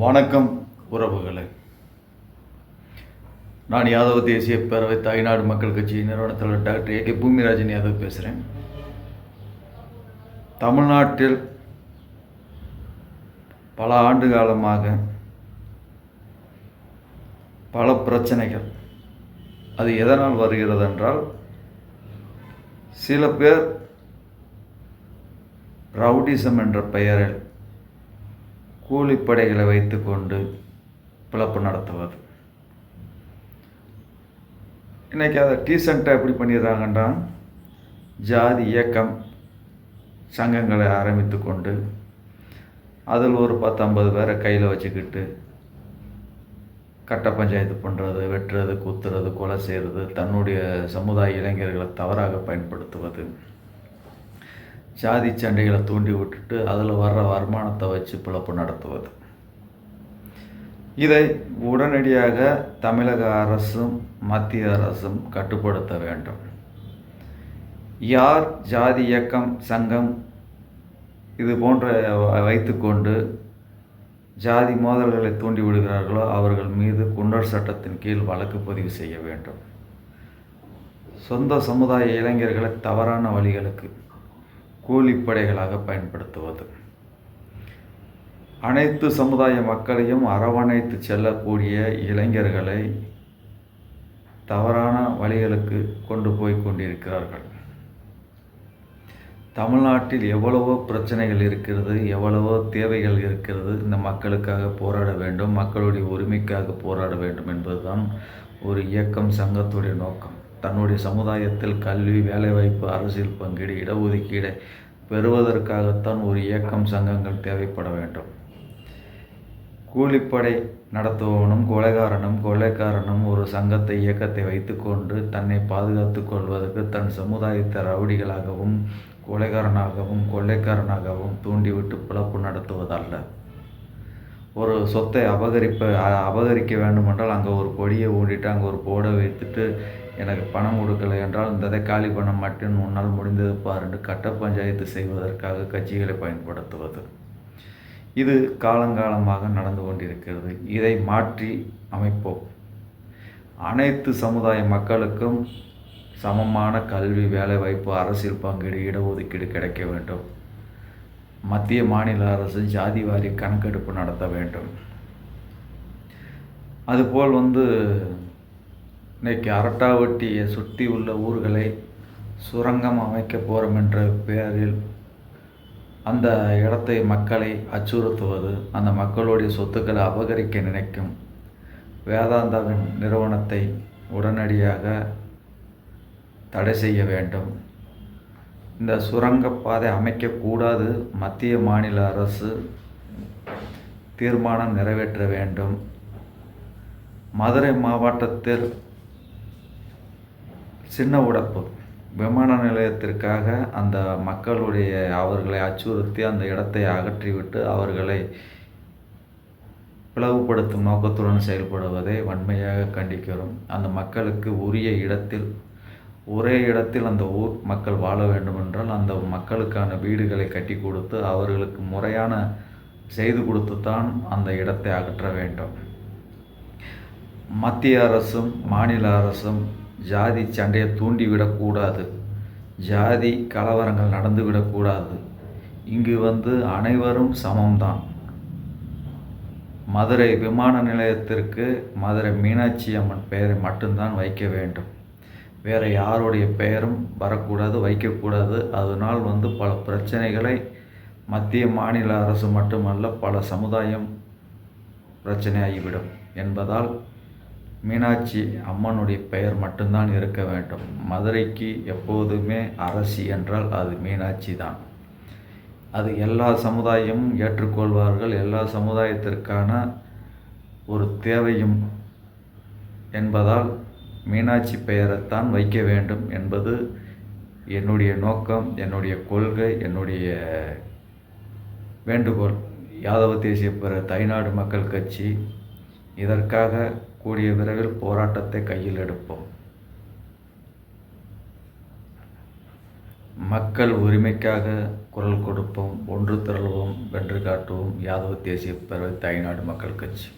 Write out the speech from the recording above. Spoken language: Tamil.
வணக்கம் உறவுகளை. நான் யாதவ தேசிய பேரவை தாய்நாடு மக்கள் கட்சி நிறுவனத்தில் டாக்டர் ஏ.கே. பூமிராஜன் யாதவ் பேசுகிறேன். தமிழ்நாட்டில் பல ஆண்டு காலமாக பல பிரச்சனைகள். அது எதனால் வருகிறது என்றால், சில பேர் ரவுடிசம் என்ற பெயரில் கூலிப்படைகளை வைத்து கொண்டு பிளப்பு நடத்துவது. இன்றைக்கி அதை டீசெண்டாக எப்படி பண்ணிடுறாங்கன்னா, ஜாதி இயக்கம் சங்கங்களை ஆரம்பித்து கொண்டு அதில் ஒரு 10-50 பேரை கையில் வச்சுக்கிட்டு கட்ட பஞ்சாயத்து பண்ணுறது, வெட்டுறது, குத்துறது, கொலை செய்கிறது, தன்னுடைய சமுதாய இளைஞர்களை தவறாக பயன்படுத்துவது, ஜாதி சண்டைகளை தூண்டி விட்டுட்டு அதில் வர்ற வருமானத்தை வச்சு பிழப்பு நடத்துவது. இதை உடனடியாக தமிழக அரசும் மத்திய அரசும் கட்டுப்படுத்த வேண்டும். யார் ஜாதி இயக்கம் சங்கம் இது போன்ற வைத்துக்கொண்டு ஜாதி மோதல்களை தூண்டி விடுகிறார்களோ அவர்கள் மீது குண்டர் சட்டத்தின் கீழ் வழக்கு பதிவு செய்ய வேண்டும். சொந்த சமுதாய இளைஞர்களை தவறான வழிகளுக்கு கூலிப்படைகளாக பயன்படுத்துவது, அனைத்து சமுதாய மக்களையும் அரவணைத்து செல்லக்கூடிய இளைஞர்களை தவறான வழிகளுக்கு கொண்டு போய் கொண்டிருக்கிறார்கள். தமிழ்நாட்டில் எவ்வளவோ பிரச்சனைகள் இருக்கிறது, எவ்வளவோ தேவைகள் இருக்கிறது. இந்த மக்களுக்காக போராட வேண்டும், மக்களுடைய உரிமைக்காக போராட வேண்டும் என்பதுதான் ஒரு இயக்கம் சங்கத்துடைய நோக்கம். தன்னுடைய சமுதாயத்தில் கல்வி, வேலைவாய்ப்பு, அரசியல் பங்கீடு, இடஒதுக்கீடை பெறுவதற்காகத்தான் ஒரு இயக்கம் சங்கங்கள் தேவைப்பட வேண்டும். கூலிப்படை நடத்துபவனும் கொலைக்காரனும் ஒரு சங்கத்தை இயக்கத்தை வைத்துக்கொண்டு தன்னை பாதுகாத்து கொள்வதற்கு தன் சமுதாயத்தை ரவுடிகளாகவும் கொள்ளைக்காரனாகவும் தூண்டிவிட்டு பிளப்பு நடத்துவதல்ல. ஒரு சொத்தை அபகரிக்க வேண்டுமென்றால் அங்கே ஒரு கொடியை ஊண்டிட்டு அங்கே ஒரு போர்டை வைத்துட்டு எனக்கு பணம் கொடுக்கலை என்றால் இந்த காலி பணம் மட்டும் முன்னால் முடிந்தது பாருன்னு கட்ட பஞ்சாயத்து செய்வதற்காக கட்சிகளை பயன்படுத்துவது, இது காலங்காலமாக நடந்து கொண்டிருக்கிறது. இதை மாற்றி அமைப்போம். அனைத்து சமுதாய மக்களுக்கும் சமமான கல்வி, வேலைவாய்ப்பு, அரசியல் பங்கீடு, இடஒதுக்கீடு கிடைக்க வேண்டும். மத்திய மாநில அரசு ஜாதி வாரி கணக்கெடுப்பு நடத்த வேண்டும். அதுபோல் இன்றைக்கி அரட்டாவட்டியை சுற்றி உள்ள ஊர்களை சுரங்கம் அமைக்க போகிறோம் என்ற பெயரில் அந்த இடத்தை மக்களை அச்சுறுத்துவது, அந்த மக்களுடைய சொத்துக்களை அபகரிக்க நினைக்கும் வேதாந்தாவின் நிறுவனத்தை உடனடியாக தடை செய்ய வேண்டும். இந்த சுரங்கப்பாதை அமைக்கக்கூடாது. மத்திய மாநில அரசு தீர்மானம் நிறைவேற்ற வேண்டும். மதுரை மாவட்டத்தில் சின்ன உடப்பு விமான நிலையத்திற்காக அந்த அவர்களை அச்சுறுத்தி அந்த இடத்தை அகற்றிவிட்டு அவர்களை பிளவுபடுத்தும் நோக்கத்துடன் செயல்படுவதை வன்மையாக கண்டிக்கிறோம். அந்த மக்களுக்கு உரிய இடத்தில், ஒரே இடத்தில் அந்த ஊர் மக்கள் வாழ வேண்டுமென்றால் அந்த மக்களுக்கான வீடுகளை கட்டி கொடுத்து அவர்களுக்கு முறையான செய்து கொடுத்து தான் அந்த இடத்தை அகற்ற வேண்டும். மத்திய அரசும் மாநில அரசும் ஜாதி சண்டையை தூண்டிவிடக்கூடாது, ஜாதி கலவரங்கள் நடந்துவிடக்கூடாது. இங்கு அனைவரும் சமம்தான். மதுரை விமான நிலையத்திற்கு மதுரை மீனாட்சி அம்மன் பெயரை மட்டும்தான் வைக்க வேண்டும். வேறு யாருடைய பெயரும் வரக்கூடாது, வைக்கக்கூடாது. அதனால் பல பிரச்சனைகளை மத்திய மாநில அரசு மட்டுமல்ல பல சமுதாயம் பிரச்சனையாகிவிடும் என்பதால் மீனாட்சி அம்மனுடைய பெயர் மட்டும்தான் இருக்க வேண்டும். மதுரைக்கு எப்போதுமே அரசி என்றால் அது மீனாட்சி தான். அது எல்லா சமுதாயமும் ஏற்றுக்கொள்வார்கள். எல்லா சமுதாயத்திற்கான ஒரு தேவையும் என்பதால் மீனாட்சி பெயரைத்தான் வைக்க வேண்டும் என்பது என்னுடைய நோக்கம், என்னுடைய கொள்கை, என்னுடைய வேண்டுகோள். யாதவ தேசிய தாய்நாடு மக்கள் கட்சி இதற்காக கூடிய விரைவில் போராட்டத்தை கையில் எடுப்போம். மக்கள் உரிமைக்காக குரல் கொடுப்போம், ஒன்று திரள்வோம், வென்று காட்டுவோம். யாதவ தேசிய பேரவை தாய்நாடு மக்கள் கட்சி.